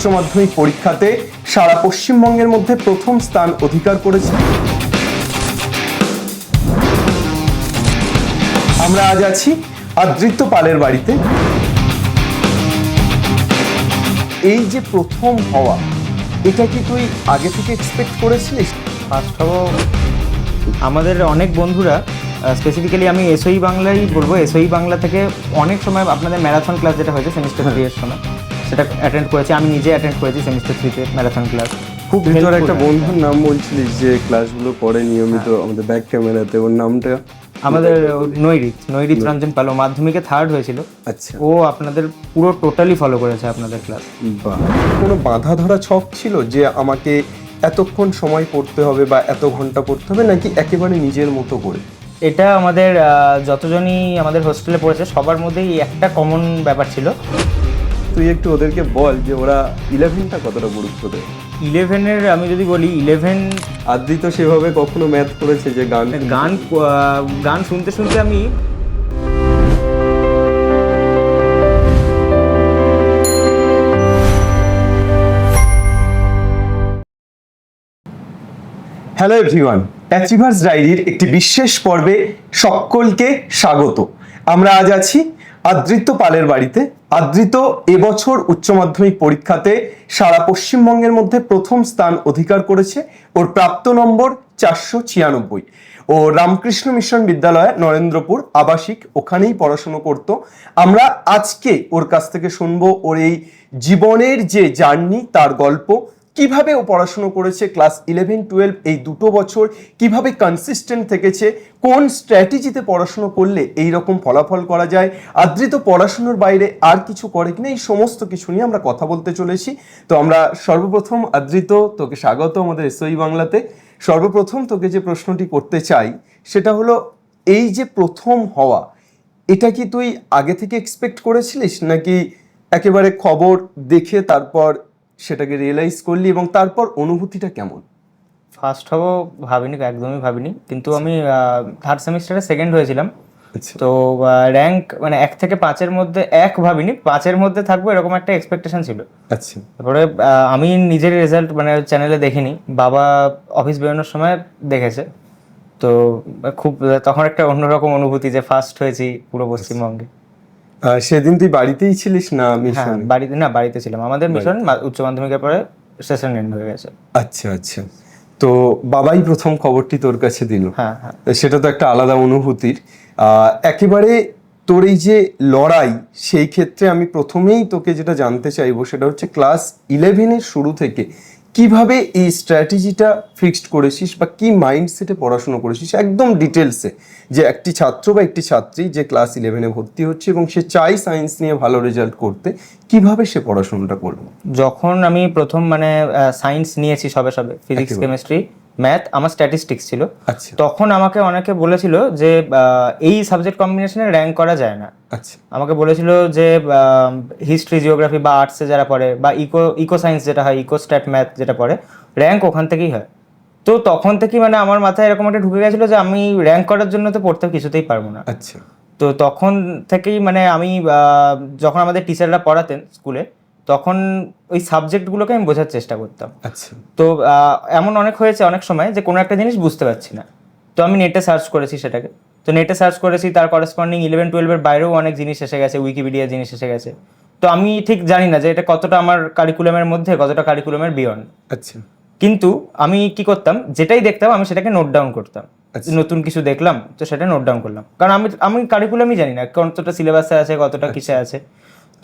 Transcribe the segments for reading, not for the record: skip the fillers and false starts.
উচ্চ মাধ্যমিক পরীক্ষাতে সারা পশ্চিমবঙ্গের মধ্যে প্রথম স্থান অধিকার করেছে। আমরা আজ আছি আদৃত্য পালের বাড়িতে। এই যে প্রথম হওয়া, এটা কি তুই আগে থেকে এক্সপেক্ট করেছিলিস? ফার্স্ট হব আমাদের অনেক বন্ধুরা, স্পেসিফিক্যালি আমি এসওই বাংলাই বলবো, এসওই বাংলা থেকে অনেক সময় আপনাদের ম্যারাথন ক্লাস যেটা হয়েছে সেমিস্টার 3 এর সময়, সেটা অ্যাটেন্ড করেছি। আমি নিজে অ্যাটেন্ড করেছি সেমিস্টার 3-তে ম্যারাথন ক্লাস। খুব তুই তোর একটা বন্ধুর নাম বলছিলিস যে ক্লাসগুলো করে নিয়মিত আমাদের ব্যাক ক্যামেরাতে, ওর নামটা? আমাদের নৈরিত রঞ্জন পাল, মাধ্যমিকে 3rd হয়েছিল। আচ্ছা, ও আপনাদের পুরো টোটালি ফলো করেছে আপনাদের ক্লাস। বাহ। কোনো বাঁধা ধরা ছক ছিল যে আমাকে এতক্ষণ সময় পড়তে হবে বা এত ঘন্টা পড়তে হবে, নাকি একেবারে নিজের মতো করে? এটা আমাদের যতজনই আমাদের হোস্টেলে পড়েছে সবার মধ্যেই একটা কমন ব্যাপার ছিল। তুই একটু ওদেরকে বল যে ওরা 11টা কতটা গুরুত্ব দেয়। 11-এর আমি যদি বলি, 11 আদ্রিত সেভাবে কখনো ম্যাথ করেছে যে গান শুনতে শুনতে আমি হ্যালো এভরিওয়ান, অ্যাচিভার্স ডায়েরির একটি বিশেষ পর্বে সকলকে স্বাগত। আমরা আজ আছি আদৃত্য পালের বাড়িতে। আদৃত্য এবছর উচ্চ মাধ্যমিক পরীক্ষাতে সারা পশ্চিমবঙ্গের মধ্যে প্রথম স্থান অধিকার করেছে। ওর প্রাপ্ত নম্বর 496। ও রামকৃষ্ণ মিশন বিদ্যালয় নরেন্দ্রপুর আবাসিক, ওখানেই পড়াশুনো করত। আমরা আজকে ওর কাছ থেকে শুনবো ওর এই জীবনের যে জার্নি, তার গল্প, কিভাবে ও পড়াশুনো করেছে, ক্লাস 11-12 এই দুটো বছর কিভাবে কনসিস্টেন্ট থেকেছে, কোন স্ট্র্যাটেজিতে পড়াশুনো করলে এই রকম ফলাফল করা যায়, আদৃত পড়াশুনোর বাইরে আর কিছু করে কিনা, এই সমস্ত কিছু নিয়ে আমরা কথা বলতে চলেছি। তো আমরা সর্বপ্রথম আদৃত, তোকে স্বাগত আমাদের এসওই বাংলাতে। সর্বপ্রথম তোকে যে প্রশ্নটি করতে চাই সেটা হলো, এই যে প্রথম হওয়া, এটা কি তুই আগে থেকে এক্সপেক্ট করেছিলিস, নাকি একেবারে খবর দেখে তারপর সেটাকে রিয়েলাইজ করলি, এবং তারপর অনুভূতিটা কেমন? ফার্স্ট হব ভাবিনি, একদমই ভাবিনি। কিন্তু আমি 3rd সেমিস্টারে 2nd হয়েছিলাম। তো র্যাঙ্ক মানে 1 থেকে 5-এর মধ্যে, 1 ভাবিনি, 5-এর মধ্যে থাকবো এরকম একটা এক্সপেকটেশন ছিল। আচ্ছা। তারপরে আমি নিজের রেজাল্ট মানে চ্যানেলে দেখিনি, বাবা অফিস বেরোনোর সময় দেখেছে। তো খুব তখন একটা অন্যরকম অনুভূতি যে ফার্স্ট হয়েছি পুরো পশ্চিমবঙ্গে। সেদিন তুই বাড়িতেই ছিলিস না মিশন? হ্যাঁ, বাড়িতে ছিলাম। আমাদের মিশন উচ্চ মাধ্যমিকের পরে সেশন এন্ড হয়ে গেছে। আচ্ছা আচ্ছা। তো বাবাই প্রথম খবরটি তোর কাছে দিল। হ্যাঁ। সেটা তো একটা আলাদা অনুভূতির। একেবারে তোর এই যে লড়াই, সেই ক্ষেত্রে আমি প্রথমেই তোকে যেটা জানতে চাইবো সেটা হচ্ছে, ক্লাস 11-এর শুরু থেকে কিভাবে এই স্ট্র্যাটেজিটা ফিক্সড করেছিস বা কি মাইন্ডসেটে পড়াশোনা করেছিস, একদম ডিটেলসে, যে একটি ছাত্র বা একটি ছাত্রী যে ক্লাস 11-এ ভর্তি হচ্ছে এবং সে চাই সায়েন্স নিয়ে ভালো রেজাল্ট করতে, কিভাবে সে পড়াশোনাটা করবে? যখন আমি প্রথম মানে সায়েন্স নিয়েছি, সবে ফিজিক্স, কেমিস্ট্রি, ম্যাথ, আমার স্ট্যাটিস্টিক্স ছিল। আচ্ছা। তখন আমাকে অনেকে বলেছিল যে এই সাবজেক্ট কম্বিনেশনে র্যাঙ্ক করা যায় না। আচ্ছা। আমাকে বলেছিল যে হিস্ট্রি, জিওগ্রাফি বা আর্টসে যারা পড়ে, বা ইকো সায়েন্স যেটা হয়, ইকো স্ট্যাট ম্যাথ যেটা পড়ে, র্যাঙ্ক ওখান থেকেই হয়। তো তখন থেকেই মানে আমার মাথায় এরকম একটা ঢুকে গেছিলো যে আমি র্যাঙ্ক করার জন্য তো পড়তে কিছুতেই পারবো না। আচ্ছা। তো তখন থেকেই মানে আমি যখন আমাদের টিচাররা পড়াতেন স্কুলে, তখন ওই সাবজেক্টগুলোকে আমি বোঝার চেষ্টা করতাম। আচ্ছা। তো এমন অনেক হয়েছে অনেক সময় যে কোনো একটা জিনিস বুঝতে পারছি না, তো আমি নেটে সার্চ করেছি সেটাকে। তো নেটে সার্চ করেছি, তার করেসপন্ডিং 11-12-এর বাইরেও অনেক জিনিস এসে গেছে, উইকিপিডিয়া জিনিস এসে গেছে। তো আমি ঠিক জানি না যে এটা কতটা আমার কারিকুলামের মধ্যে, কতটা কারিকুলামের বিয়ন্ড। আচ্ছা। কিন্তু আমি কি করতাম, যেটাই দেখতাম আমি সেটাকে নোট ডাউন করতাম। নতুন কিছু দেখলাম তো সেটা নোট ডাউন করলাম, কারণ আমি কারিকুলামই জানি না কতটা সিলেবাসে আছে, কতটা কিসে আছে।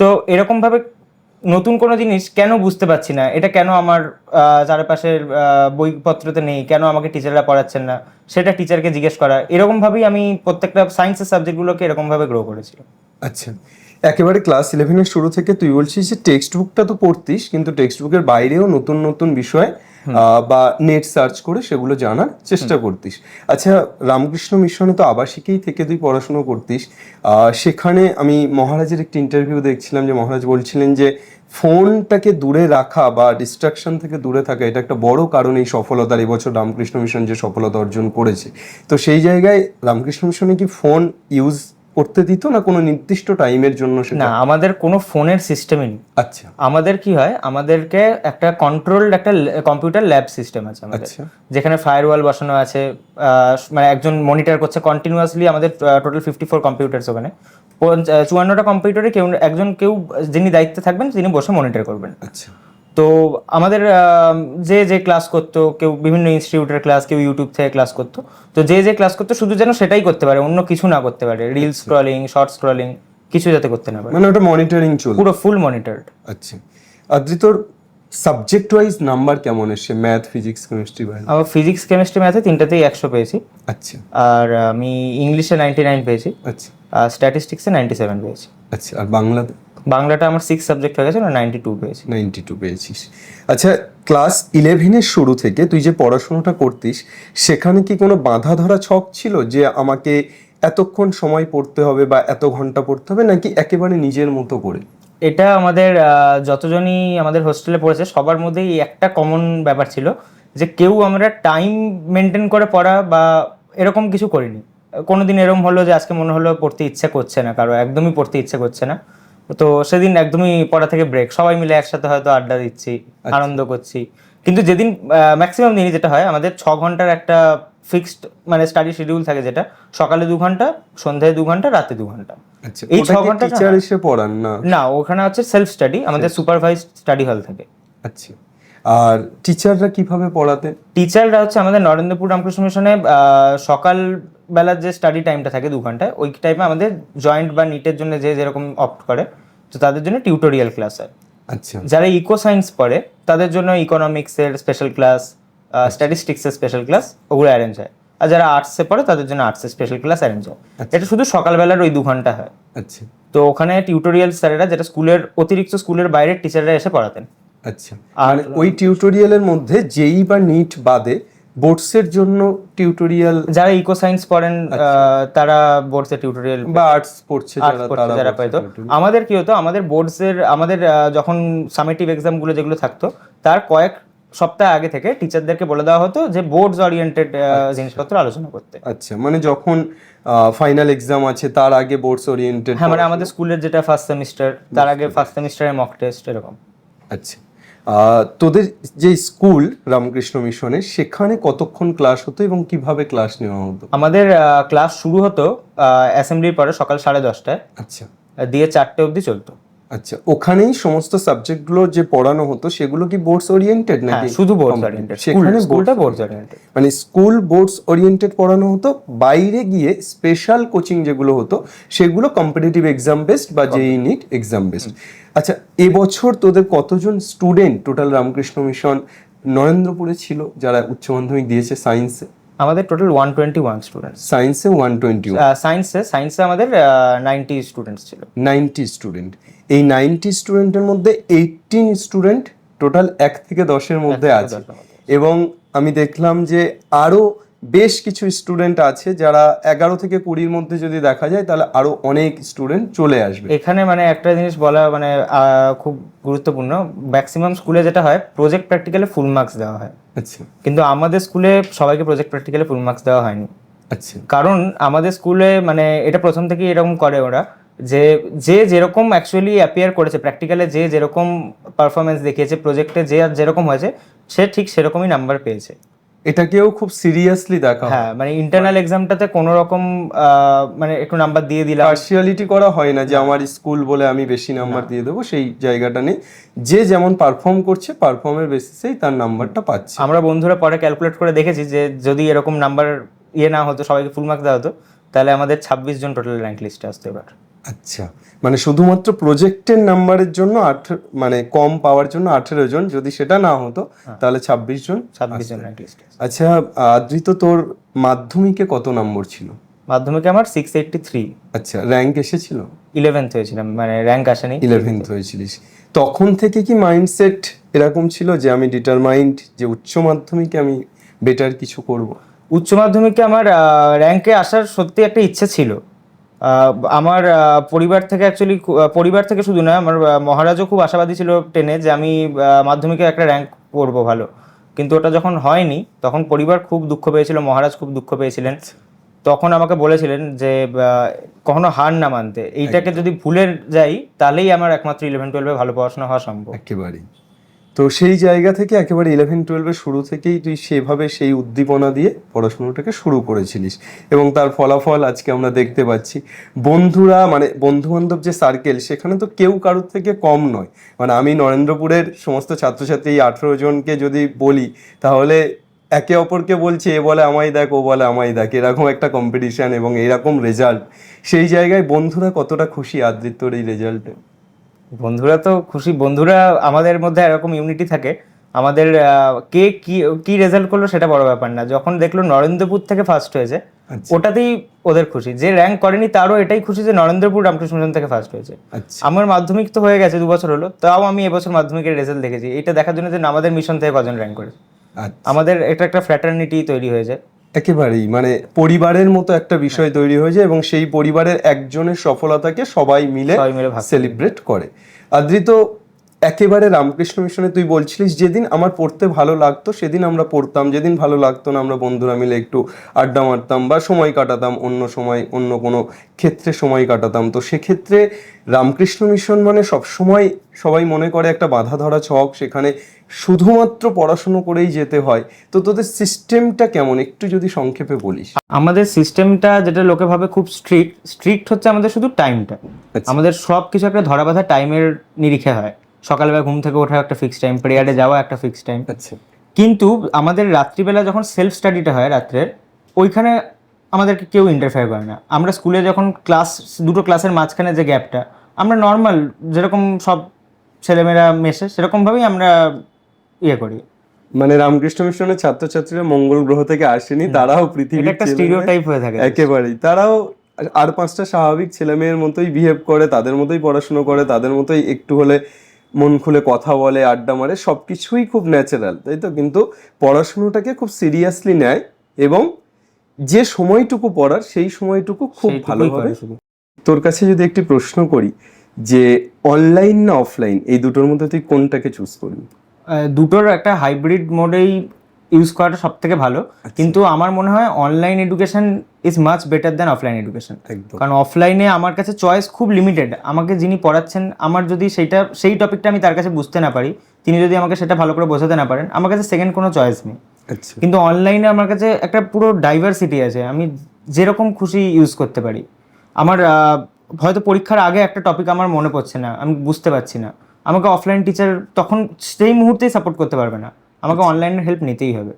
তো এরকম ভাবে নতুন কোনো জিনিস কেন বুঝতে পারছি না, এটা কেন আমার চারপাশের বইপত্রতে নেই, কেন আমাকে টিচাররা পড়াচ্ছেন না, সেটা টিচারকে জিজ্ঞেস করা, এরকম ভাবেই আমি প্রত্যেকটা সায়েন্সের সাবজেক্টগুলোকে এরকম ভাবে গ্রো করেছি। আচ্ছা। একেবারে ক্লাস 11-এর শুরু থেকে তুই বলছিস যে টেক্সট বুকটা তো পড়তিস, কিন্তু টেক্সট বুকের বাইরেও নতুন নতুন বিষয় বা নেট সার্চ করে সেগুলো জানার চেষ্টা করতিস। আচ্ছা, রামকৃষ্ণ মিশনে তো আবাসিকেই থেকে তুই পড়াশুনো করতিস। সেখানে আমি মহারাজের একটি ইন্টারভিউ দেখছিলাম যে মহারাজ বলছিলেন যে ফোনটাকে দূরে রাখা বা ডিস্ট্রাকশন থেকে দূরে থাকা, এটা একটা বড় কারণ এই সফলতার। এবছর রামকৃষ্ণ মিশন যে সফলতা অর্জন করেছে, তো সেই জায়গায় রামকৃষ্ণ মিশনে কি ফোন ইউজ করতে দিত না কোনো নির্দিষ্ট টাইমের জন্য সেটা? না, আমাদের কোনো ফোনের সিস্টেমই নেই। আচ্ছা আমাদের কি হয়, আমাদেরকে একটা কন্ট্রোলড একটা কম্পিউটার ল্যাব সিস্টেম আছে আমাদের, আচ্ছা যেখানে ফায়ারওয়াল বসানো আছে, মানে একজন মনিটর করছে কন্টিনিউয়াসলি। আমাদের টোটাল 54 কম্পিউটারস ওখানে, 54টা কম্পিউটারে কেউ যিনি দায়িত্বে থাকবেন তিনি বসে মনিটর করবেন। আচ্ছা তো আমাদের যে যে ক্লাস করতো, কেউ বিভিন্ন ইনস্টিটিউটের ক্লাস, কেউ ইউটিউব থেকে ক্লাস করতো, তো যে যে ক্লাস করতো শুধু যেন সেটাই করতে পারে, অন্য কিছু না করতে পারে, রিল স্ক্রলিং, শর্ট স্ক্রলিং কিছু যাতে করতে না পারে, মানে ওটা মনিটরিং চলছে পুরো ফুল মনিটরড। আচ্ছা আদ্রিতর সাবজেক্ট ওয়াইজ নাম্বার কেমন এসছে ম্যাথ ফিজিক্স কেমিস্ট্রি বাইরে? আমার ফিজিক্স কেমিস্ট্রি ম্যাথে তিনটাতেই 100 পেয়েছি, আচ্ছা আর আমি ইংলিশে 99 পেয়েছি, আচ্ছা আর স্ট্যাটিস্টিক্সে 97 পেয়েছি। আচ্ছা আর বাংলাতে? বাংলাটা আমার 6 সাবজেক্ট হয়ে গেছে, 92 পেয়েছি। 92 পেয়েছিস। আচ্ছা ক্লাস 11-এর শুরু থেকে তুই যে পড়াশোনাটা করতিস সেখানে কি কোনো বাঁধা ধরা ছক ছিল যে আমাকে এতক্ষণ সময় পড়তে হবে বা এত ঘন্টা পড়তে হবে, নাকি একেবারে নিজের মতো করে? এটা আমাদের যতজনই আমাদের হোস্টেলে পড়েছে সবার মধ্যেই একটা কমন ব্যাপার ছিল, যে কেউ আমরা টাইম মেনটেন করে পড়া বা এরকম কিছু করিনি। কোনোদিন এরকম হলো যে আজকে মনে হলো পড়তে ইচ্ছে করছে না, কারো একদমই পড়তে ইচ্ছে করছে না, তো সেদিন একদমই পড়া থেকে ব্রেক, সবাই মিলে একসাথে হয়তো আড্ডা দিচ্ছি, আনন্দ করছি। কিন্তু যেদিন ম্যাক্সিমাম দিনই যেটা হয়, আমাদের 6 ঘন্টার একটা ফিক্সড মানে স্টাডি শিডিউল থাকে, যেটা সকালে 2 ঘন্টা, সন্ধ্যায় 2 ঘন্টা, রাতে 2 ঘন্টা। আচ্ছা এই ওটা 6 কি ঘন্টা টিচার এসে পড়ান না? না, ওখানে হচ্ছে সেলফ স্টাডি, আমাদের সুপারভাইজড স্টাডি হল থাকে। আচ্ছা আর টিচাররা কিভাবে পড়াতেন? টিচাররা হচ্ছে আমাদের নরেন্দ্রপুর রামকৃষ্ণ মিশনে সকাল বেলার যে স্টাডি টাইমটা থাকে 2 ঘন্টায়, ওই টাইমে আমাদের জয়েন্ট বা নিটের জন্য যে যেরকম অপ্ট করে, তো তাদের জন্য টিউটোরিয়াল ক্লাস হয়। আচ্ছা যারা ইকো সায়েন্স পড়ে তাদের জন্য ইকোনমিক্সের স্পেশাল ক্লাস, স্ট্যাটিস্টিক্সের স্পেশাল ক্লাস ওগুলো অ্যারেঞ্জ হয়। আর যারা আর্টসে পড়ে তাদের জন্য আর্টসের স্পেশাল ক্লাস অ্যারেঞ্জ হয়। এটা শুধু সকালবেলার ওই 2 ঘন্টা হয়। আচ্ছা তো ওখানে টিউটোরিয়াল স্যারেরা, যেটা স্কুলের অতিরিক্ত স্কুলের বাইরের টিচাররা এসে পড়াতেন। আচ্ছা আর ওই টিউটোরিয়ালের মধ্যে জেই বা নিট বাদে বোর্ডসের জন্য টিউটোরিয়াল, যারা ইকো সায়েন্স পড়েন তারা বোর্ডসের টিউটোরিয়াল বা আর্টস পড়ছে যারা পাইতো। আমাদের কি হতো, আমাদের বোর্ডসের আমাদের যখন সামেটিভ এক্সামগুলো যেগুলো থাকতো তার কয়েক সপ্তাহ আগে থেকে টিচারদেরকে বলে দেওয়া হতো যে বোর্ডস ওরিয়েন্টেড জিনিসপত্র আলোচনা করতে। আচ্ছা মানে যখন ফাইনাল এক্সাম আছে তার আগে বোর্ডস ওরিয়েন্টেড? হ্যাঁ, মানে আমাদের স্কুলের যেটা ফার্স্ট সেমিস্টার, তার আগে ফার্স্ট সেমিস্টারের মক টেস্ট এরকম। আচ্ছা তোদের যে স্কুল রামকৃষ্ণ মিশনে সেখানে কতক্ষণ ক্লাস হতো এবং কিভাবে ক্লাস নেওয়া হতো? আমাদের ক্লাস শুরু হতো অ্যাসেম্বলির পরে সকাল 10:30টায়, আচ্ছা দিয়ে 4টে অবধি চলতো। আচ্ছা ওখানেই সমস্ত সাবজেক্টগুলো যে পড়ানো হতো সেগুলো কি বোর্ডস ওরিয়েন্টেড নাকি? শুধু বোর্ডস ওরিয়েন্টেড, সেখানে স্কুলটা বোর্ডস ওরিয়েন্টেড, মানে স্কুল বোর্ডস ওরিয়েন্টেড পড়ানো হতো, বাইরে গিয়ে স্পেশাল কোচিং যেগুলো হতো সেগুলো কম্পিটিটিভ এক্সাম বেসড বা জেই নিট এক্সাম বেসড। আচ্ছা এবছর তোদের কতজন স্টুডেন্ট টোটাল রামকৃষ্ণ মিশন নরেন্দ্রপুরে ছিল যারা উচ্চ মাধ্যমিক দিয়েছে সায়েন্সে? আমাদের টোটাল 121 স্টুডেন্টস। সায়েন্সে 120? সায়েন্সে আমাদের 90 স্টুডেন্টস ছিল। 90 স্টুডেন্ট। এই 90 স্টুডেন্টের মধ্যে 18 স্টুডেন্ট টোটাল 1 থেকে 10-এর মধ্যে আছে, এবং আমি দেখলাম যে আরো বেশ কিছু স্টুডেন্ট আছে যারা 11 থেকে 20-র মধ্যে যদি দেখা যায় তাহলে আরো অনেক স্টুডেন্ট চলে আসবে। এখানে মানে একটা জিনিস বলা মানে খুব গুরুত্বপূর্ণ, ম্যাক্সিমাম স্কুলে যেটা হয় প্রজেক্ট প্র্যাকটিক্যালে ফুল মার্কস দেওয়া হয়, আচ্ছা কিন্তু আমাদের স্কুলে সবাইকে প্রজেক্ট প্র্যাকটিক্যালে ফুল মার্কস দেওয়া হয়নি। আচ্ছা কারণ আমাদের স্কুলে মানে এটা প্রথম থেকেই এরকম করে ওরা, যে যে যেরকম অ্যাকচুয়ালি অ্যাপিয়ার করেছে প্র্যাকটিক্যালে, যে যেরকম পারফরমেন্স দেখিয়েছে, প্রজেক্টে যে যেরকম হয়েছে সে ঠিক সেরকমই নাম্বার পেয়েছে। এটাকেও খুব সিরিয়াসলি দেখা হয়। হ্যাঁ, মানে ইন্টারনাল এক্সামটাতে কোনো রকম মানে একটু নাম্বার দিয়ে দিলাম, পার্সিয়ালিটি করা হয় না যে আমার স্কুল বলে আমি বেশি নাম্বার দিয়ে দেবো, সেই জায়গাটা নেই। যে যেমন পারফর্ম করছে পারফর্মের বেসিসেই তার নাম্বারটা পাচ্ছে। আমরা বন্ধুরা পরে ক্যালকুলেট করে দেখেছি যে যদি এরকম নাম্বার না হতো, সবাইকে ফুল মার্কস দেওয়া হতো, তাহলে আমাদের 26 জন টোটাল র্যাঙ্ক লিস্টে আসতো এবার। আচ্ছা মানে শুধুমাত্র প্রজেক্টের নাম্বারের জন্য মানে কম পাওয়ার জন্য 18 জন, যদি সেটা না হতো তাহলে 26 জন র্যাঙ্ক লিস্টে। আচ্ছা আদ্রিত তোর মাধ্যমিকে কত নম্বর ছিল? মাধ্যমিকে আমার 683। আচ্ছা র্যাঙ্ক এসেছিল? 11th হয়েছিলাম, মানে র্যাঙ্ক আসেনি। 11th হয়েছিলিস। তখন থেকে কি মাইন্ডসেট এরকম ছিল যে আমি ডিটারমাইন্ড যে উচ্চ মাধ্যমিকে আমি বেটার কিছু করব? উচ্চ মাধ্যমিকে আমার র্যাঙ্কে আসার সত্যি একটা ইচ্ছে ছিল। আমার পরিবার থেকে অ্যাকচুয়ালি, পরিবার থেকে শুধু না, আমার মহারাজও খুব আশাবাদী ছিল 10-এ যে আমি মাধ্যমিকে একটা র্যাঙ্ক করবো ভালো, কিন্তু ওটা যখন হয়নি তখন পরিবার খুব দুঃখ পেয়েছিল, মহারাজ খুব দুঃখ পেয়েছিলেন। তখন আমাকে বলেছিলেন যে কখনো হার না মানতে, এইটাকে যদি ভুলে যাই তাহলেই আমার একমাত্র 11-12 ভালো পড়াশোনা হওয়া সম্ভব। একেবারেই। তো সেই জায়গা থেকে একেবারে 11-12 শুরু থেকেই তুই সেভাবে সেই উদ্দীপনা দিয়ে পড়াশোনাটাকে শুরু করেছিলিস এবং তার ফলাফল আজকে আমরা দেখতে পাচ্ছি। বন্ধুরা মানে বন্ধু বান্ধব যে সার্কেল, সেখানে তো কেউ কারোর থেকে কম নয়। মানে আমি নরেন্দ্রপুরের সমস্ত ছাত্রছাত্রী 18 জনকে যদি বলি, তাহলে একে অপরকে বলছে, এ বলে আমায় দেখ, ও বলে আমায় দেখ, এরকম একটা কম্পিটিশন এবং এরকম রেজাল্ট। সেই জায়গায় বন্ধুরা কতটা খুশি আদ্রিত্যর এই রেজাল্টে? বন্ধুরা তো খুশি, বন্ধুরা আমাদের মধ্যে এরকম ইউনিটি থাকে, আমাদের কে কি কি রেজাল্ট করলো সেটা বড় ব্যাপার না, যখন দেখলো নরেন্দ্রপুর থেকে ফার্স্ট হয়েছে ওটাতেই ওদের খুশি। যে র্যাঙ্ক করেনি তারও এটাই খুশি যে নরেন্দ্রপুর রামকৃষ্ণ মিশন থেকে ফার্স্ট হয়েছে। আমার মাধ্যমিক তো হয়ে গেছে 2 বছর হলো, তাও আমি এবছর মাধ্যমিকের রেজাল্ট দেখেছি, এটা দেখার জন্য যে আমাদের মিশন থেকে কজন র্যাঙ্ক করেছে। আমাদের এটা একটা ফ্র্যাটার্নিটি তৈরি হয়ে যায়। একেবারেই, মানে পরিবারের মতো একটা বিষয় তৈরি হয়েছে এবং সেই পরিবারের একজনের সফলতাকে সবাই মিলে সেলিব্রেট করে। আদ্রিত, একেবারে রামকৃষ্ণ মিশনে তুই বলছিলিস যেদিন আমার পড়তে ভালো লাগতো সেদিন আমরা পড়তাম, যেদিন ভালো লাগতো না আমরা বন্ধুরা মিলে একটু আড্ডা মারতাম বা সময় কাটাতাম, অন্য সময় অন্য কোনো ক্ষেত্রে সময় কাটাতাম। তো সেক্ষেত্রে রামকৃষ্ণ মিশন মানে সবসময় সবাই মনে করে একটা বাঁধা ধরা ছক, সেখানে শুধুমাত্র পড়াশুনো করেই যেতে হয়। তো তোদের সিস্টেমটা কেমন, একটু যদি সংক্ষেপে বলিস। আমাদের সিস্টেমটা যেটা লোকে ভাবে খুব স্ট্রিক্ট হচ্ছে আমাদের শুধু টাইমটা। আমাদের সব কিছু একটা ধরা বাঁধা টাইমের নিরিখে হয়। সকালবেলা ঘুম থেকে ওঠা একটা ফিক্সড টাইম, প্রেয়ারে যাওয়া একটা ফিক্সড টাইম। কিন্তু আমাদের রাত্রিবেলা যখন সেলফ স্টাডিটা হয় রাত্রের, ওইখানে আমাদেরকে কেউ ইন্টারফেয়ার করে না। আমরা স্কুলে যখন দুটো ক্লাসের মাঝখানে যে গ্যাপটা, আমরা নর্মাল যেরকম সব ছেলেমেয়েরা মেশে সেরকমভাবেই আমরা ইয়ে করি। মানে রামকৃষ্ণ মিশনের ছাত্রছাত্রীরা মঙ্গল গ্রহ থেকে আসেনি, তারাও পৃথিবীর একটা স্টিরিওটাইপ হয়ে থাকে। একেবারেই, তারাও আর 5টা স্বাভাবিক ছেলে মেয়ের মতোই বিহেভ করে, তাদের মতোই পড়াশুনো করে, তাদের মতোই একটু হলে মন খুলে কথা বলে, আড্ডা মারে, সবকিছুই খুব ন্যাচারাল, তাই তো? কিন্তু পড়াশুনোটাকে খুব সিরিয়াসলি নেয় এবং যে সময়টুকু পড়ার সেই সময়টুকু খুব ভালোভাবে। তোর কাছে যদি একটি প্রশ্ন করি যে অনলাইন না অফলাইন, এই দুটোর মধ্যে তুই কোনটাকে চুজ করবি? দুটোর একটা হাইব্রিড মোডেই ইউজ করাটা সব থেকে ভালো, কিন্তু আমার মনে হয় online education is much better than offline education. কারণ অফলাইনে আমার কাছে চয়েস খুব লিমিটেড। আমাকে যিনি পড়াচ্ছেন, আমার যদি সেই টপিকটা আমি তার কাছে বুঝতে না পারি, তিনি যদি আমাকে সেটা ভালো করে বোঝাতে না পারেন, আমার কাছে সেকেন্ড কোনো চয়েস নেই। কিন্তু অনলাইনে আমার কাছে একটা পুরো ডাইভার্সিটি আছে, আমি যেরকম খুশি ইউজ করতে পারি। আমার হয়তো পরীক্ষার আগে একটা টপিক আমার মনে পড়ছে না, আমি বুঝতে পারছি না, আমাকে অফলাইন টিচার তখন সেই মুহূর্তেই সাপোর্ট করতে পারবে না, আমাকে অনলাইনের হেল্প নিতেই হবে।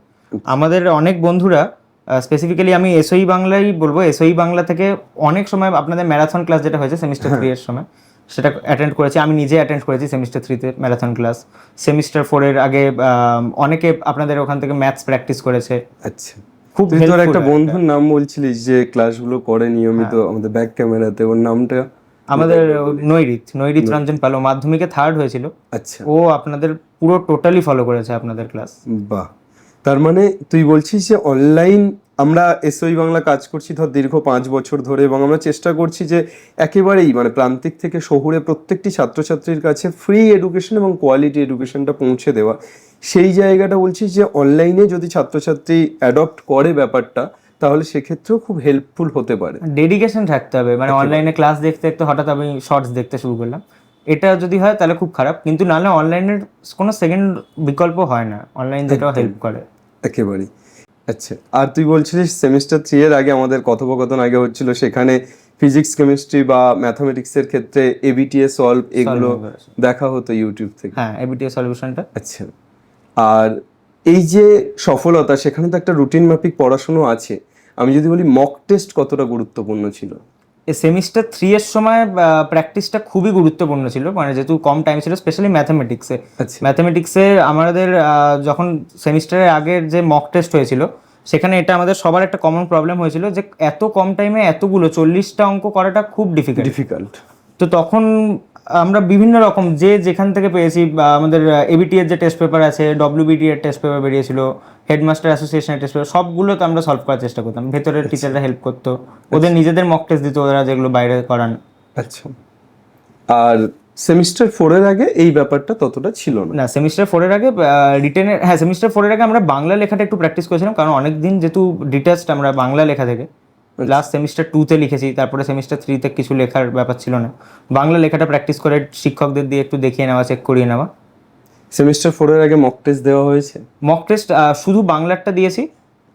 আমাদের অনেক বন্ধুরা, স্পেসিফিক্যালি আমি এসওই বাংলাই বলবো, এসওই বাংলা থেকে অনেক সময় আপনাদের ম্যারাথন ক্লাস যেটা হয়েছে সেমিস্টার 3 এর সময়, সেটা অ্যাটেন্ড করেছি, আমি নিজে অ্যাটেন্ড করেছি সেমিস্টার 3-তে ম্যারাথন ক্লাস। সেমিস্টার 4 এর আগে অনেকে আপনাদের ওখান থেকে ম্যাথস প্র্যাকটিস করেছে। আচ্ছা, খুব তোর একটা বন্ধুর নাম বলছিলিস যে ক্লাসগুলো করে নিয়মিত আমাদের ব্যাক ক্যামেরাতে, ওর নামটা? আমাদের নৈরিত রঞ্জন পাল, মাধ্যমিকে 3rd হয়েছিল। আচ্ছা, ও আপনাদের পুরো টোটালি ফলো করেছে আপনাদের ক্লাস। বাহ, তার মানে তুই বলছিস যে অনলাইন, আমরা এসওই বাংলা কাজ করছি ধর দীর্ঘ 5 বছর ধরে এবং আমরা চেষ্টা করছি যে একেবারেই মানে প্রান্তিক থেকে শহুরে প্রত্যেকটি ছাত্রছাত্রীর কাছে ফ্রি এডুকেশন এবং কোয়ালিটি এডুকেশনটা পৌঁছে দেওয়া। সেই জায়গাটা বলছিস যে অনলাইনে যদি ছাত্রছাত্রী অ্যাডপ্ট করে ব্যাপারটা, তাহলে সেক্ষেত্রেও খুব হেল্পফুল হতে পারে। ডেডিকেশন থাকতে হবে, মানে অনলাইনে ক্লাস দেখতে দেখতে হঠাৎ আমি শর্টস দেখতে শুরু করলাম, এটা যদি হয় তাহলে খুব খারাপ। কিন্তু নাহলে অনলাইনের কোনো সেকেন্ড বিকল্প হয় না, অনলাইন যেটাও হেল্প করে একেবারেই। আচ্ছা, আর তুই বলছিলিস সেমিস্টার 3 এর আগে আমাদের কথোপকথন আগে হচ্ছিল, সেখানে ফিজিক্স, কেমিস্ট্রি বা ম্যাথামেটিক্সের ক্ষেত্রে এবিটিএ সলভ এগুলো দেখা হতো ইউটিউব থেকে। হ্যাঁ, এবিটিএ সলিউশনটা। আচ্ছা, আর এই যে সফলতা, সেখানে তো একটা রুটিন মাফিক পড়াশোনা আছে। আমি যদি বলি মক টেস্ট কতটা গুরুত্বপূর্ণ ছিল? সেমিস্টার 3 এর সময় প্র্যাকটিসটা খুবই গুরুত্বপূর্ণ ছিল, মানে যেহেতু কম টাইম ছিল, স্পেশালি ম্যাথামেটিক্সে আমাদের যখন সেমিস্টারের আগের যে মক টেস্ট হয়েছিল, সেখানে এটা আমাদের সবার একটা কমন প্রবলেম হয়েছিল যে এত কম টাইমে এতগুলো 40টা অঙ্ক করাটা খুব ডিফিকাল্ট। তো তখন আমরা বিভিন্ন রকম যেখান থেকে পেয়েছি, আমাদের এবিটি এর যে টেস্ট পেপার আছে, ডব্লিউবিটি এর টেস্ট পেপার বেরিয়েছিল, হেডমাস্টার অ্যাসোসিয়েশনের টেস্ট পেপার, সবগুলো তো আমরা সলভ করার চেষ্টা করতাম। ভেতরের টিচাররা হেল্প করতো, ওদের নিজেদের মক টেস্ট দিত, ওরা যেগুলো বাইরে করান। আচ্ছা, আর সেমিস্টার 4 এর আগে এই ব্যাপারটা ততটা ছিল না? সেমিস্টার 4 এর আগে রিটেনের, সেমিস্টার 4 এর আগে আমরা বাংলা লেখাটা একটু প্র্যাকটিস করেছিলাম, কারণ অনেকদিন যেহেতু ডিটাচড আমরা বাংলা লেখা থেকে, লাস্ট সেমিস্টার 2-তে লিখেছি, তারপরে সেমিস্টার 3-তে কিছু লেখার ব্যাপার ছিল না, বাংলা লেখাটা প্র্যাকটিস করে শিক্ষকদের দিয়ে একটু দেখিয়ে নেওয়া, চেক করিয়ে নেওয়া। সেমিস্টার 4-এর আগে মক টেস্ট দেওয়া হয়েছে? মক টেস্ট শুধু বাংলাটা দিয়েছি,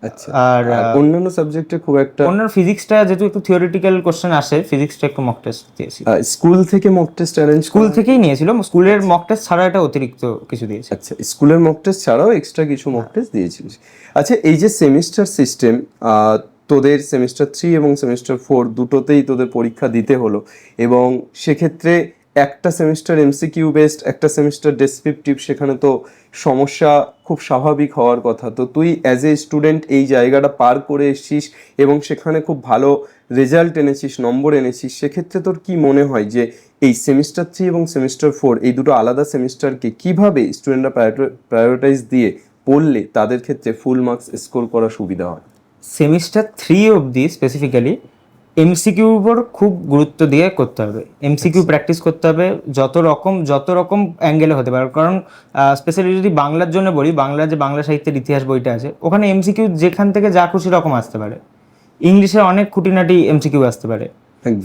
আচ্ছা। আর আর অন্যান্য সাবজেক্টে খুব একটা? অন্য ফিজিক্সটা যেহেতু একটু থিওরিটিক্যাল কোশ্চেন আসে, ফিজিক্সটা একটু মক টেস্ট দিয়েছি। স্কুল থেকে মক টেস্ট অ্যারেঞ্জ? স্কুল থেকেই নিয়েছিল, স্কুলের মক টেস্ট ছাড়া এটা অতিরিক্ত কিছু দিয়েছে। আচ্ছা, স্কুলের মক টেস্ট ছাড়াও এক্সট্রা কিছু মক টেস্ট দিয়েছিলিস। আচ্ছা, এই যে সেমিস্টার সিস্টেম, তোদের সেমিস্টার 3 এবং সেমিস্টার 4 দুটোতেই তোদের পরীক্ষা দিতে হলো, এবং সেক্ষেত্রে একটা সেমিস্টার এমসিকিউ বেসড, একটা সেমিস্টার ডেসক্রিপটিভ, সেখানে তো সমস্যা খুব স্বাভাবিক হওয়ার কথা। তো তুই অ্যাজ এ স্টুডেন্ট এই জায়গাটা পার করে এসেছিস এবং সেখানে খুব ভালো রেজাল্ট এনেছিস, নম্বর এনেছিস, সেক্ষেত্রে তোর কি মনে হয় যে এই সেমিস্টার 3 এবং সেমিস্টার 4 এই দুটো আলাদা সেমিস্টারকে কিভাবে স্টুডেন্টরা প্রায়োরিটাইজ দিয়ে পড়লে তাদের ক্ষেত্রে ফুল মার্কস স্কোর করা সুবিধা হয়? সেমিস্টার 3 অবধি স্পেসিফিক্যালি এমসিকিউ উপর খুব গুরুত্ব দিয়ে করতে হবে, এমসিকিউ প্র্যাকটিস করতে হবে যত রকম অ্যাঙ্গেলে হতে পারে। কারণ স্পেশালি যদি বাংলার জন্য বলি, বাংলা যে বাংলা সাহিত্যের ইতিহাস বইটা আছে, ওখানে এমসিকিউ যেখান থেকে যা খুশি রকম আসতে পারে। ইংলিশে অনেক খুঁটিনাটি এমসিকিউ আসতে পারে।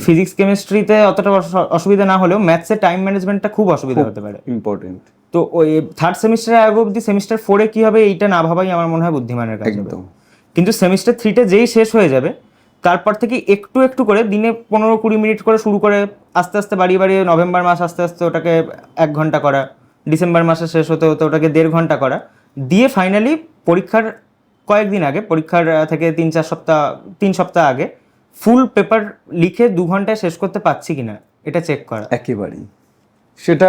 ফিজিক্স কেমিস্ট্রিতে অতটা অসুবিধা না হলেও ম্যাথসে টাইম ম্যানেজমেন্টটা খুব অসুবিধা হতে পারে, ইম্পর্টেন্ট। তো ওই থার্ড সেমিস্টারের আগে অবধি সেমিস্টার 4-এ কি হবে এইটা না ভাবাই আমার মনে হয় বুদ্ধিমানের কাজ হবে। কিন্তু সেমিস্টার 3-তে যেই শেষ হয়ে যাবে, তারপর থেকে একটু একটু করে দিনে 15-20 মিনিট করে শুরু করে আস্তে আস্তে বাড়িয়ে বাড়িয়ে নভেম্বর মাস আস্তে আস্তে ওটাকে 1 ঘন্টা করা, ডিসেম্বর মাসে শেষ হতে হতে ওটাকে 1.5 ঘন্টা করা, দিয়ে ফাইনালি পরীক্ষার কয়েকদিন আগে, পরীক্ষার থেকে 3 সপ্তাহ আগে ফুল পেপার লিখে 2 ঘন্টায় শেষ করতে পারছি কিনা এটা চেক করা। একেবারেই সেটা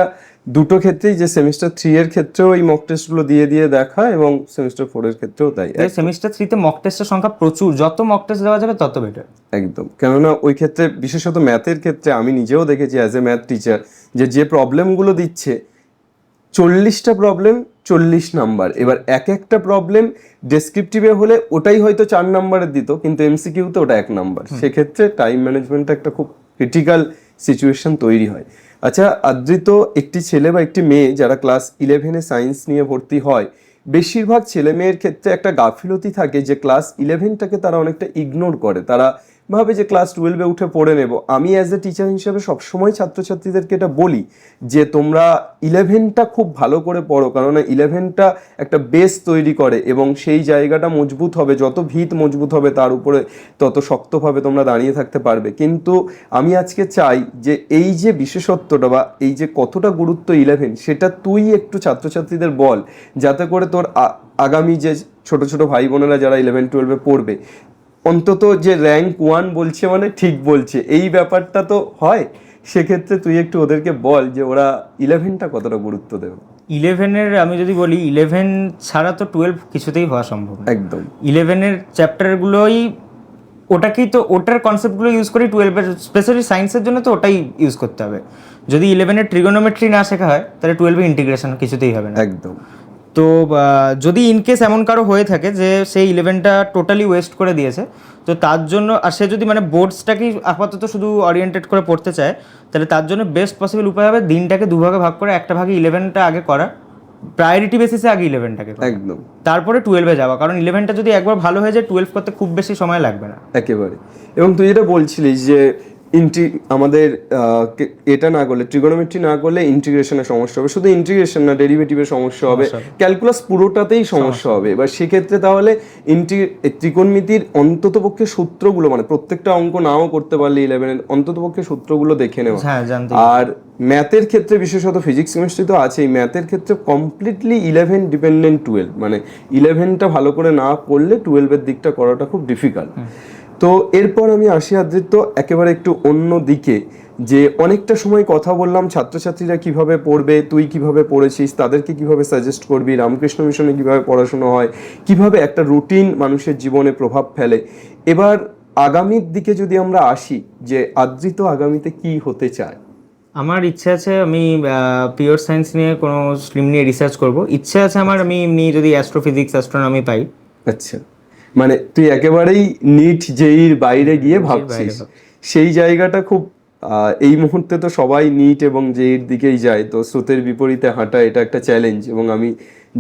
দুটো ক্ষেত্রেই, যে সেমিস্টার 3 এর ক্ষেত্রেও এই মক টেস্টগুলো দিয়ে দেখা এবং সেমিস্টার 4 এর ক্ষেত্রেও তাই। সেমিস্টার 3-তে মক টেস্টের সংখ্যা প্রচুর, যত মক টেস্ট দেওয়া যাবে তত বেটার। একদম, কেননা ওই ক্ষেত্রে বিশেষত ম্যাথের ক্ষেত্রে আমি নিজেও দেখেছি অ্যাজ এ ম্যাথ টিচার, যে প্রবলেমগুলো দিচ্ছে 40টা প্রবলেম 40 নাম্বার, এবার একটা প্রবলেম ডেসক্রিপটিভে হলে ওটাই হয়তো 4 নাম্বারের দিত, কিন্তু এমসিকিউতে ওটা 1 নাম্বার। সেক্ষেত্রে টাইম ম্যানেজমেন্টটা একটা খুব ক্রিটিক্যাল সিচুয়েশন তৈরি হয়। আচ্ছা আদ্রিত, একটি ছেলে বা একটি মেয়ে যারা ক্লাস 11-এ সায়েন্স নিয়ে ভর্তি হয়, বেশিরভাগ ছেলে মেয়ের ক্ষেত্রে একটা গাফিলতি থাকে যে ক্লাস 11টাকে তারা অনেকটা ইগনোর করে, তারা ভাবে যে ক্লাস 12-এ উঠে পড়ে নেব। আমি অ্যাজ এ টিচার হিসেবে সবসময় ছাত্রছাত্রীদেরকে এটা বলি যে তোমরা 11টা খুব ভালো করে পড়ো, কারণ 11টা একটা বেস তৈরি করে এবং সেই জায়গাটা মজবুত হবে, যত ভিত মজবুত হবে তার উপরে তত শক্তভাবে তোমরা দাঁড়িয়ে থাকতে পারবে। কিন্তু আমি আজকে চাই যে এই যে বিশেষত্বটা বা এই যে কতটা গুরুত্ব 11, সেটা তুই একটু ছাত্রছাত্রীদের বল, যাতে করে তোর আগামী যে ছোট ছোট ভাই বোনেরা যারা 11-12-এ পড়বে, অন্তত যে র্যাঙ্ক 1 বলছে মানে ঠিক বলছে, এই ব্যাপারটা তো হয়। সেক্ষেত্রে তুই একটু ওদেরকে বল যে ওরা 11টা কতটা গুরুত্ব দেবে। 11-এর আমি যদি বলি, 11 ছাড়া তো 12 কিছুতেই হওয়া সম্ভব না। একদম 11-এর চ্যাপ্টারগুলোই ওটাকেই তো, ওটার কনসেপ্টগুলো ইউজ করি 12-এর, স্পেশালি সায়েন্সের জন্য তো ওটাই ইউজ করতে হবে। যদি 11-এর ট্রিগোনোমেট্রি না শেখা হয় তাহলে 12-এ ইন্টিগ্রেশন কিছুতেই হবে না। একদম। তো যদি ইনকেস এমন কারো হয়ে থাকে যে সেই 11টা টোটালি ওয়েস্ট করে দিয়েছে, তো তার জন্য, আর সে যদি মানে বোর্ডসটাকেই আপাতত শুধু ওরিয়েন্টেড করে পড়তে চায়, তাহলে তার জন্য বেস্ট পসিবল উপায় হবে দিনটাকে 2 ভাগে ভাগ করে একটা ভাগে 11টা আগে করা, প্রায়োরিটি বেসিসে আগে 11টাকে করা, একদম, তারপরে 12-এ যাওয়া। কারণ 11টা যদি একবার ভালো হয়ে যায় 12 করতে খুব বেশি সময় লাগবে না। একেবারে। এবং তুই যেটা বলছিলিস যে আমাদের এটা না করলে, ট্রিগোনোমেট্রি না করলে ইন্টিগ্রেশনের সমস্যা হবে, শুধু ইন্টিগ্রেশন না, ডেরিভেটিভের সমস্যা হবে, ক্যালকুলাস পুরোটাতেই সমস্যা হবে। এবার সেক্ষেত্রে তাহলে ত্রিকোণমিতির অন্ততপক্ষে সূত্রগুলো, মানে প্রত্যেকটা অঙ্ক নাও করতে পারলে 11-এর অন্ততপক্ষে সূত্রগুলো দেখে নেওয়া। আর ম্যাথের ক্ষেত্রে বিশেষত ফিজিক্স কেমিস্ট্রি তো আছেই, ম্যাথের ক্ষেত্রে কমপ্লিটলি 11 ডিপেন্ডেন্ট 12, মানে 11টা ভালো করে না করলে 12-এর দিকটা করাটা খুব ডিফিকাল্ট। তো এরপর আমি আসি আদ্রিত একেবারে একটু অন্য দিকে, যে অনেকটা সময় কথা বললাম ছাত্রছাত্রীরা কিভাবে পড়বে, তুই কিভাবে পড়েছিস, তাদেরকে কিভাবে সাজেস্ট করবি, রামকৃষ্ণ মিশনে কিভাবে পড়াশোনা হয়, কিভাবে একটা রুটিন মানুষের জীবনে প্রভাব ফেলে। এবার আগামীর দিকে যদি আমরা আসি, যে আদ্রিত আগামীতে কি হতে চায়? আমার ইচ্ছা আছে আমি পিওর সায়েন্স নিয়ে কোনো স্ট্রিম নিয়ে রিসার্চ করব, ইচ্ছা আছে আমার। আমি এমনি যদি অ্যাস্ট্রোফিজিক্স অ্যাস্ট্রোনমি পাই। আচ্ছা, মানে তুই একেবারেই নিট জেইর বাইরে গিয়ে ভাবছিস, সেই জায়গাটা খুব এই মুহূর্তে তো সবাই নিট এবং জেইর দিকেই যায়, তো স্রোতের বিপরীতে হাঁটা এটা একটা চ্যালেঞ্জ, এবং আমি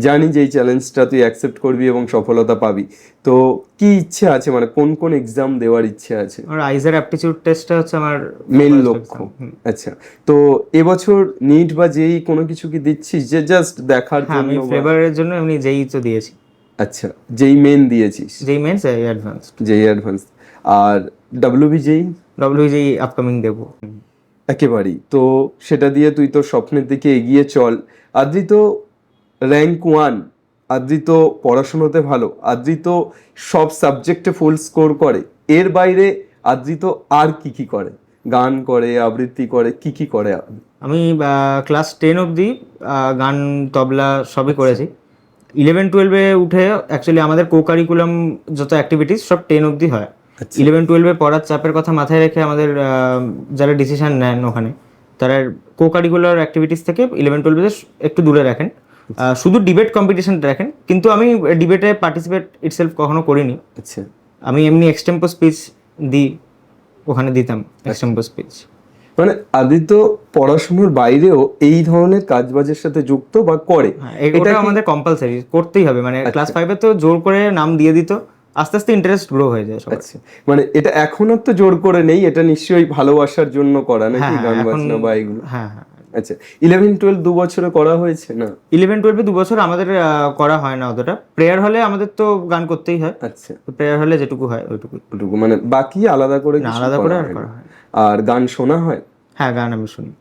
জানি যে এই চ্যালেঞ্জটা তুই অ্যাকসেপ্ট করবি এবং সফলতা পাবি। তো কি ইচ্ছে আছে, মানে কোন কোন এক্সাম দেওয়ার ইচ্ছে আছে? আমার আইজার অ্যাপটিটিউড টেস্টটা হচ্ছে আমার মেন first লক্ষ্য। exam। আচ্ছা, তো এবছর নিট বা জেই কোনো কিছু কি দিচ্ছিস, যে জাস্ট দেখার হ্যাঁ, আমি জন্য ফ্লেভারের জন্য এমনি যেই তো দিয়েছি, আচ্ছা, যেই মেন দিয়েছিস, যেই মেন্স অ্যাডভান্স, যেই অ্যাডভান্স, আর ডাব্লিউবি যেই যেই আপকামিং দেবো। একেবারেই। তো সেটা দিয়ে তুই তোর স্বপ্নের দিকে এগিয়ে চল। আদৃত র্যাঙ্ক 1, আদৃত পড়াশোনাতে ভালো, আদৃত সব সাবজেক্টে ফুল স্কোর করে, এর বাইরে আদৃত আর কি কি করে? গান করে, আবৃত্তি করে, কি কি করে? আমি ক্লাস 10 অবধি গান, তবলা সবই করেছি। 11-12-এ উঠে অ্যাকচুয়ালি আমাদের কো কারিকুলাম যত অ্যাক্টিভিটিস সব 10 অবধি হয়। 11-12-এ পড়ার চাপের কথা মাথায় রেখে আমাদের যারা ডিসিশন নেন ওখানে, তারা কো কারিকুলার অ্যাক্টিভিটিস থেকে 11-12-এ একটু দূরে রাখেন, শুধু ডিবেট কম্পিটিশনটা রাখেন। কিন্তু আমি ডিবেটে পার্টিসিপেট ইটসেলফ কখনো করিনি। আচ্ছা, আমি এমনি এক্সটেম্পো স্পিচ দিই, ওখানে দিতাম এক্সটেম্পো স্পিচ। মানে আদিত্য পড়াশোনার বাইরেও এই ধরনের কাজবাজের সাথে যুক্ত বা করে? হ্যাঁ, এটা আমাদের কম্পালসারি করতেই হবে। মানে ক্লাস 5-এ তো জোর করে নাম দিয়ে দিত, আস্তে আস্তে ইন্টারেস্ট গ্রো হয়ে যায় সবার। আচ্ছা, মানে এটা এখন আর তো জোর করে নেই, এটা নিশ্চয়ই ভালোবাসার জন্য করা নাকি, গান বাজনা বা এগুলো? হ্যাঁ হ্যাঁ। আচ্ছা, 11-12 দু বছরে করা হয়েছে না? 11-12-এ 2 বছর আমাদের করা হয় না অতটা। প্রেয়ার হলে আমাদের তো গান করতেই হয়, আচ্ছা, প্রেয়ার হলে যেটুকু হয় ওইটুকু। ওটুকু, মানে বাকি আলাদা করে না, কিছু আলাদা করে আর হয় করা না। হয় না। আর গান শোনা হয়? হ্যাঁ, গান আমি শুনি।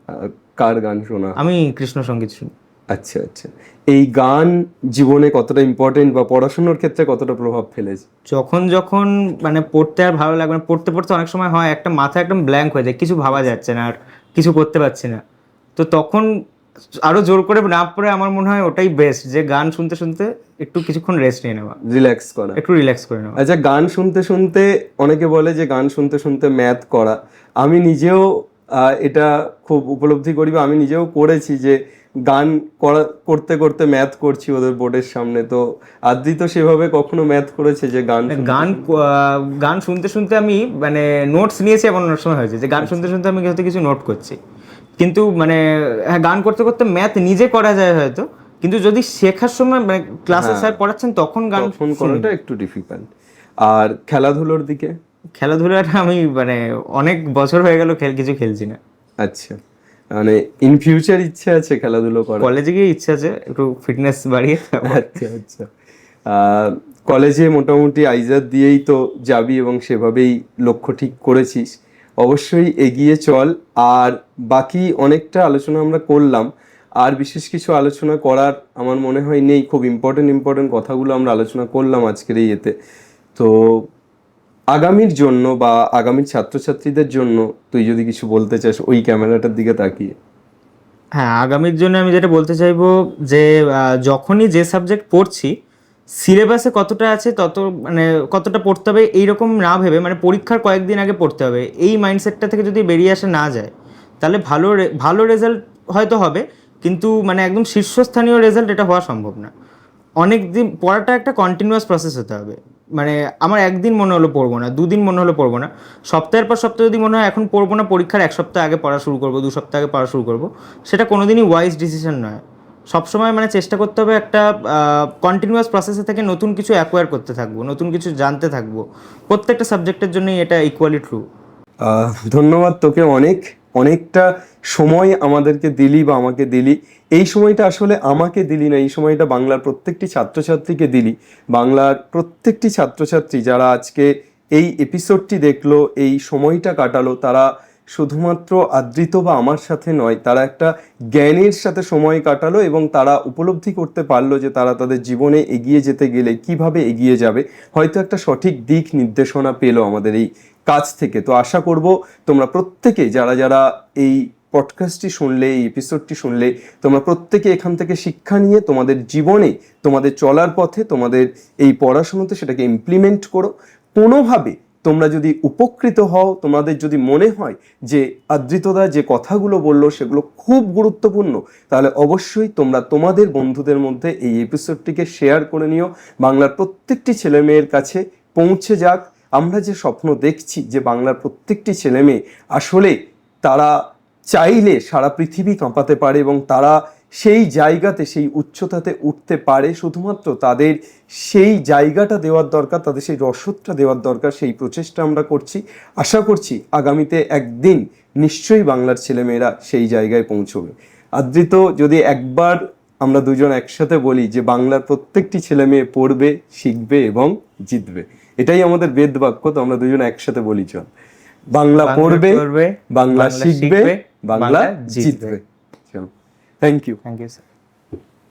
কার গান শোনা? আমি কৃষ্ণ সঙ্গীত শুনি। আচ্ছা আচ্ছা, এই গান জীবনে কতটা ইম্পর্টেন্ট বা পড়াশোনার ক্ষেত্রে কতটা প্রভাব ফেলেছে? যখন যখন মানে পড়তে আর ভালো লাগবে না, পড়তে পড়তে অনেক সময় হয় একটা মাথা একদম ব্ল্যাঙ্ক হয়ে যায়, কিছু ভাবা যাচ্ছে না আর কিছু করতে পারছি না, তো তখন আরো জোর করে না পড়ে আমার মনে হয় ওটাই বেস্ট, যে গান শুনতে শুনতে একটু কিছুক্ষণ রেস্ট নিয়ে নেওয়া, রিল্যাক্স করা, একটু রিল্যাক্স করে নেওয়া। আচ্ছা, গান শুনতে শুনতে অনেকে বলে যে গান শুনতে শুনতে ম্যাথ করা। আমি নিজেও এটা খুব উপলব্ধি করি, বা আমি নিজেও করেছি যে গান করতে করতে ম্যাথ করছি ওদের বোর্ডের সামনে। তো আদৃত সেভাবে কখনো ম্যাথ করেছে যে গান গান শুনতে শুনতে আমি মানে নোটস নিয়েছি, এমন অনেক সময় হয়েছে যে গান শুনতে শুনতে আমি হয়তো কিছু নোট করছি, কিন্তু মানে হ্যাঁ, গান করতে করতে ম্যাথ নিজে করা যায় হয়তো, কিন্তু যদি শেখার সময় মানে ক্লাসে স্যার পড়াচ্ছেন তখন গান ফোন করাটা একটু ডিফিকাল্ট। আর খেলাধুলোর দিকে? খেলাধুলাটা আমি মানে অনেক বছর হয়ে গেল কিছু খেলছি না। আচ্ছা, মানে ইন ফিউচার ইচ্ছে আছে খেলাধুলো করার? কলেজে গিয়ে ইচ্ছা আছে একটু ফিটনেস বাড়িয়ে। আচ্ছা আচ্ছা, কলেজে মোটামুটি আইজার দিয়েই তো যাবি এবং সেভাবেই লক্ষ্য ঠিক করেছিস, অবশ্যই এগিয়ে চল। আর বাকি অনেকটা আলোচনা আমরা করলাম, আর বিশেষ কিছু আলোচনা করার আমার মনে হয় নেই। খুব ইম্পর্টেন্ট কথাগুলো আমরা আলোচনা করলাম আজকের এই এতে। তো আগামীর জন্য বা আগামীর ছাত্রছাত্রীদের জন্য তুই যদি কিছু বলতে চাস ওই ক্যামেরাটার দিকে তাকিয়ে। হ্যাঁ, আগামীর জন্য আমি যেটা বলতে চাইবো যে যখনই যে সাবজেক্ট পড়ছি সিলেবাসে কতটা আছে তত মানে কতটা পড়তে হবে এইরকম না ভেবে, মানে পরীক্ষার কয়েকদিন আগে পড়তে হবে, এই মাইন্ডসেটটা থেকে যদি বেরিয়ে আসা না যায় তাহলে ভালো রেজাল্ট হয়তো হবে, কিন্তু মানে একদম শীর্ষস্থানীয় রেজাল্ট এটা হওয়া সম্ভব না। অনেক দিন পড়াটা একটা কন্টিনিউয়াস প্রসেস হতে হবে। মানে আমার একদিন মনে হলো পড়বো না, দুদিন মনে হলো পড়বো না, সপ্তাহের পর সপ্তাহ যদি মনে হয় এখন পড়বো না, পরীক্ষার 1 সপ্তাহ আগে পড়া শুরু করবো, 2 সপ্তাহ আগে পড়া শুরু করবো, সেটা কোনোদিনই ওয়াইজ ডিসিশন নয়। সবসময় মানে চেষ্টা করতে হবে একটা কন্টিনিউয়াস প্রসেসে থেকে নতুন কিছু অ্যাকোয়ার করতে থাকবো, নতুন কিছু জানতে থাকবো। প্রত্যেকটা সাবজেক্টের জন্যই এটা ইকুয়ালি ট্রু। ধন্যবাদ তোকে, অনেকটা সময় আমাদেরকে দিলি বা আমাকে দিলি। এই সময়টা আসলে আমাকে দিলি না, এই সময়টা বাংলার প্রত্যেকটি ছাত্রছাত্রীকে দিলি। বাংলার প্রত্যেকটি ছাত্রছাত্রী যারা আজকে এই এপিসোডটি দেখলো, এই সময়টা কাটালো, তারা শুধুমাত্র আদৃত বা আমার সাথে নয়, তারা একটা জ্ঞানের সাথে সময় কাটালো এবং তারা উপলব্ধি করতে পারলো যে তারা তাদের জীবনে এগিয়ে যেতে গেলে কিভাবে এগিয়ে যাবে। হয়তো একটা সঠিক দিক নির্দেশনা পেলো আমাদের এই কাজ থেকে। তো আশা করব তোমরা প্রত্যেকে যারা যারা এই পডকাস্টটি শুনলে, এই এপিসোডটি শুনলে, তোমরা প্রত্যেকে এখান থেকে শিক্ষা নিয়ে তোমাদের জীবনে, তোমাদের চলার পথে, তোমাদের এই পড়াশোনাতে সেটাকে ইমপ্লিমেন্ট করো। কোনোভাবে তোমরা যদি উপকৃত হও, তোমাদের যদি মনে হয় যে আদৃতদা যে কথাগুলো বললো সেগুলো খুব গুরুত্বপূর্ণ, তাহলে অবশ্যই তোমরা তোমাদের বন্ধুদের মধ্যে এই এপিসোডটিকে শেয়ার করে নিও। বাংলার প্রত্যেকটি ছেলেমেয়ের কাছে পৌঁছে যাক। আমরা যে স্বপ্ন দেখছি যে বাংলার প্রত্যেকটি ছেলে মেয়ে আসলে তারা চাইলে সারা পৃথিবী কাঁপাতে পারে এবং তারা সেই জায়গাতে, সেই উচ্চতাতে উঠতে পারে। শুধুমাত্র তাদের সেই জায়গাটা দেওয়ার দরকার, তাদের সেই রসদটা দেওয়ার দরকার। সেই প্রচেষ্টা আমরা করছি। আশা করছি আগামীতে একদিন নিশ্চয়ই বাংলার ছেলেমেয়েরা সেই জায়গায় পৌঁছবে। আদৃত, যদি একবার আমরা দুজন একসাথে বলি যে বাংলার প্রত্যেকটি ছেলে মেয়ে পড়বে, শিখবে এবং জিতবে, এটাই আমাদের বেদ বাক্য। তো আমরা দুজন একসাথে বলি, চল, বাংলা পড়বে, বাংলা শিখবে, বাংলা জিতবে। চল, thank you. Thank you sir.